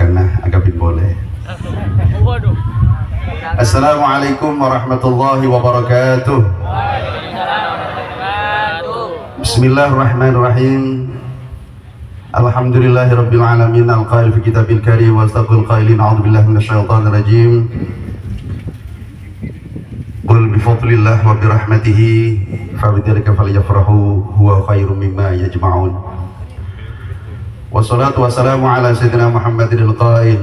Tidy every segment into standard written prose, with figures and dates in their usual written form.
karena agapin boleh. Assalamualaikum warahmatullahi wabarakatuh. Bismillahirrahmanirrahim. Alhamdulillahirabbil alamin al-qail fi kitabil karim wa astaqul qailin a'udzubillahi minasyaitonir rajim. Qul bi fadlillah wa bi rahmatihi fa bidzalika falyafrahu huwa khairum mimma yajma'un. Wassalatu wassalamu ala sayyidina Muhammadin al-qail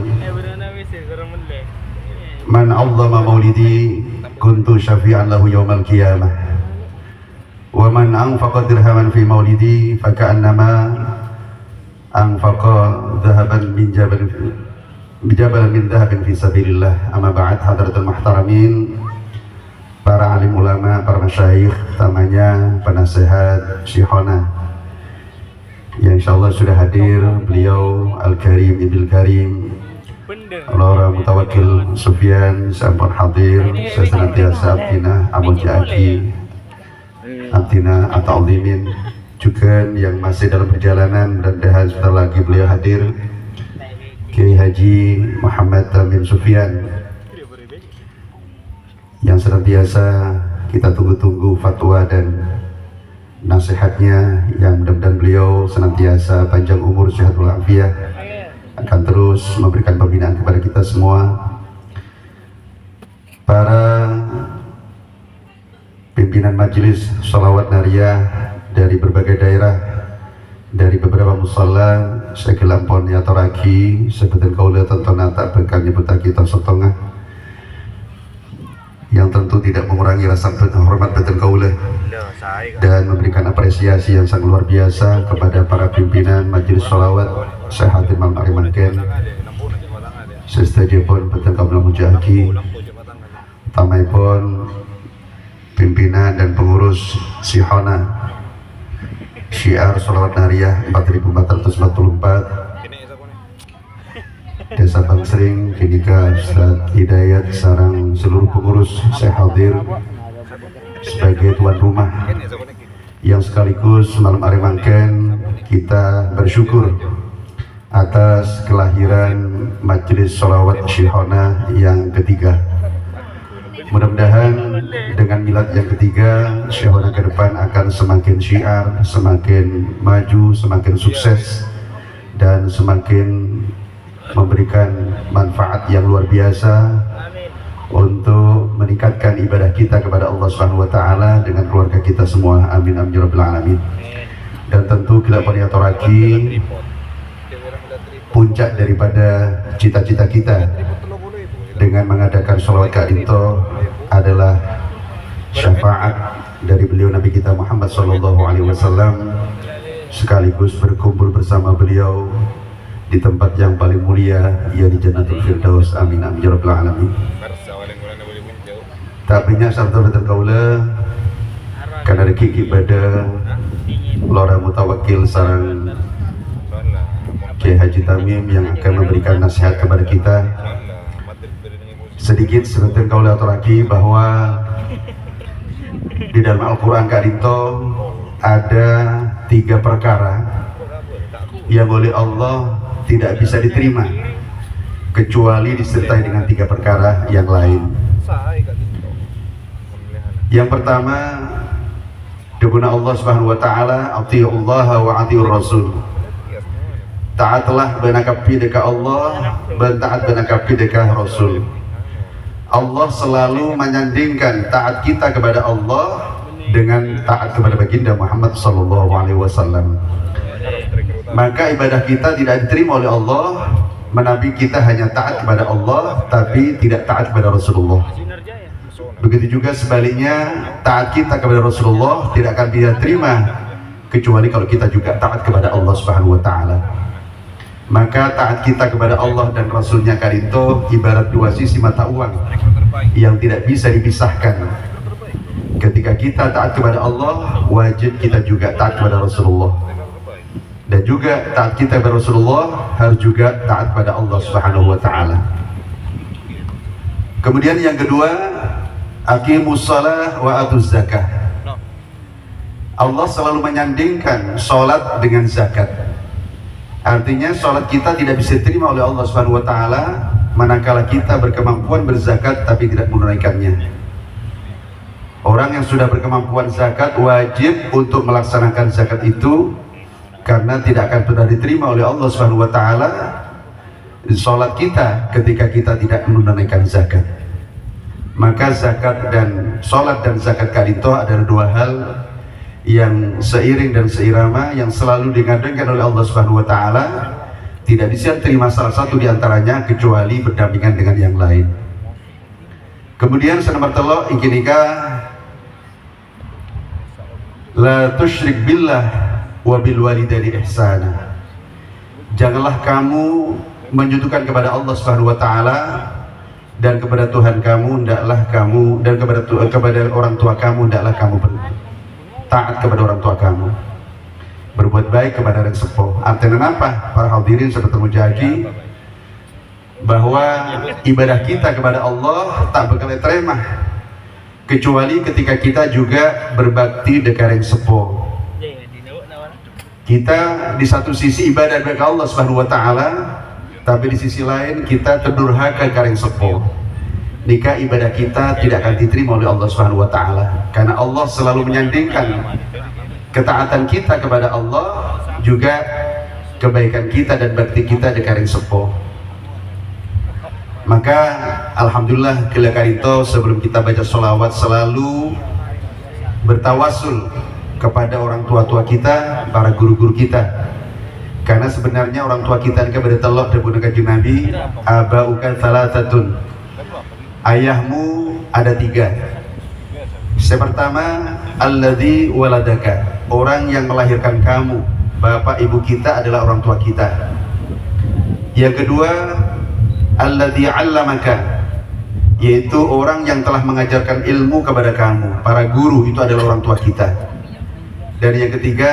man 'azzama maulidi kuntu syafi'an lahu yaumal qiyamah wa man anfaqa dirhaman fi maulidi faka'annama anfaqa dhahaban min jabal min dhahabin fi sabilillah. Amma ba'd, hadratul muhtaramin, para alim ulama, para masyayikh, utamanya penasehat Syekhona yang insyaallah sudah hadir, beliau Al-Karim Ibil Karim Lora Mutawakil Sufyan sampun hadir, saya senantiasa abdina Abul Jaki abdina atau alimin juga yang masih dalam perjalanan, dan sebentar lagi beliau hadir Kiai Haji Muhammad Tamim Sufyan yang senantiasa kita tunggu-tunggu fatwa dan nasihatnya, yang mudah-mudahan beliau senantiasa panjang umur, sehat walafiat, akan terus memberikan pembinaan kepada kita semua. Para pimpinan majelis sholawat nariyah dari berbagai daerah, dari beberapa musalla, sekelampon ya toraki, sebutan kaula tonton tak bekal nyebuta kita setengah, yang tentu tidak mengurangi rasa hormat betul kaula dan memberikan apresiasi yang sangat luar biasa kepada para pimpinan majelis sholawat Syekh Imam Arimanken, sestajipun betul kaula mujaki, tamaipun pimpinan dan pengurus Syekhona Syiar Sholawat Nariyah 4444 Desa Bangsering, Kinika Ustaz Hidayat sarang seluruh pengurus saya hadir sebagai tuan rumah, yang sekaligus malam Arimanken kita bersyukur atas kelahiran majelis sholawat Syekhona yang ketiga. Mudah-mudahan dengan milad yang ketiga, Syekhona ke depan akan semakin syiar, semakin maju, semakin sukses, dan semakin memberikan manfaat yang luar biasa untuk meningkatkan ibadah kita kepada Allah Subhanahu wa taala dengan keluarga kita semua. Amin amin ya rabbal alamin. Dan tentu kita toraki, puncak daripada cita-cita kita dengan mengadakan sholawat Kadinto adalah syafaat dari beliau Nabi kita Muhammad SAW, sekaligus berkumpul bersama beliau di tempat yang paling mulia, ya di Jannatul Firdaus. Amin amin ya rabbal alamin. Tapinya sabda betul kaula karena reki ibadah Lora Mutawakil sarang Kiai Haji Tamim yang akan memberikan nasihat kepada kita. Sedikit sebentar kaula aturaki bahwa di dalam Al-Quran Kadinto ada 3 perkara yang oleh Allah tidak bisa diterima kecuali disertai dengan 3 perkara yang lain. Yang pertama, dibuna Allah Subhanahu wa taala, atiullaha wa atiur rasul. Taatlah benakapi deka Allah, taat benakapi deka Rasul. Allah selalu menyandingkan taat kita kepada Allah dengan taat kepada baginda Muhammad sallallahu alaihi wasallam. Maka ibadah kita tidak diterima oleh Allah menabi kita hanya taat kepada Allah tapi tidak taat kepada Rasulullah. Begitu juga sebaliknya, taat kita kepada Rasulullah tidak akan diterima kecuali kalau kita juga taat kepada Allah Subhanahu wa taala. Maka taat kita kepada Allah dan Rasulnya Kadinto ibarat 2 sisi mata uang yang tidak bisa dipisahkan. Ketika kita taat kepada Allah, wajib kita juga taat kepada Rasulullah, dan juga taat kita kepada Rasulullah harus juga taat kepada Allah Subhanahu wa taala. Kemudian yang kedua, aqimus shalah wa atuz zakah. Allah selalu menyandingkan sholat dengan zakat. Artinya sholat kita tidak bisa diterima oleh Allah Subhanahu wa taala manakala kita berkemampuan berzakat tapi tidak menunaikannya. Orang yang sudah berkemampuan zakat wajib untuk melaksanakan zakat itu, karena tidak akan pernah diterima oleh Allah Subhanahu wa taala sholat kita ketika kita tidak menunaikan zakat. Maka zakat dan sholat dan zakat kali itu adalah dua hal yang seiring dan seirama, yang selalu digandengkan oleh Allah Subhanahu wa taala. Tidak bisa terima salah satu di antaranya kecuali berdampingan dengan yang lain. Kemudian nomor telu ingkinika la tusyrik billah wa bil walidaini ihsana. Janganlah kamu menyekutukan kepada Allah Subhanahu wa taala, dan kepada Tuhan kamu hendaklah kamu, dan kepada orang tua kamu hendaklah kamu taat kepada orang tua kamu, berbuat baik kepada orang sepuh. Artinya apa? Para hadirin serta mujahi, bahwa ibadah kita kepada Allah tak bakal terima kecuali ketika kita juga berbakti dekat yang sepuh. Kita di satu sisi ibadah kepada Allah Subhanahu wa taala, tapi di sisi lain kita terdurhaka kepada yang sepuh. Nikah ibadah kita tidak akan diterima oleh Allah Subhanahu wa taala, karena Allah selalu menyandingkan ketaatan kita kepada Allah juga kebaikan kita dan bakti kita dekat yang sepuh. Maka alhamdulillah kali itu sebelum kita baca sholawat selalu bertawasul kepada orang tua-tua kita, para guru-guru kita, karena sebenarnya orang tua kita kepada telok dan kanjeng Nabi, abauka thalathatun, ayahmu ada tiga. Yang pertama, alladzi waladaka, orang yang melahirkan kamu. Bapak ibu kita adalah orang tua kita. Yang kedua, alladzi 'allamaka, yaitu orang yang telah mengajarkan ilmu kepada kamu. Para guru itu adalah orang tua kita. Dan yang ketiga,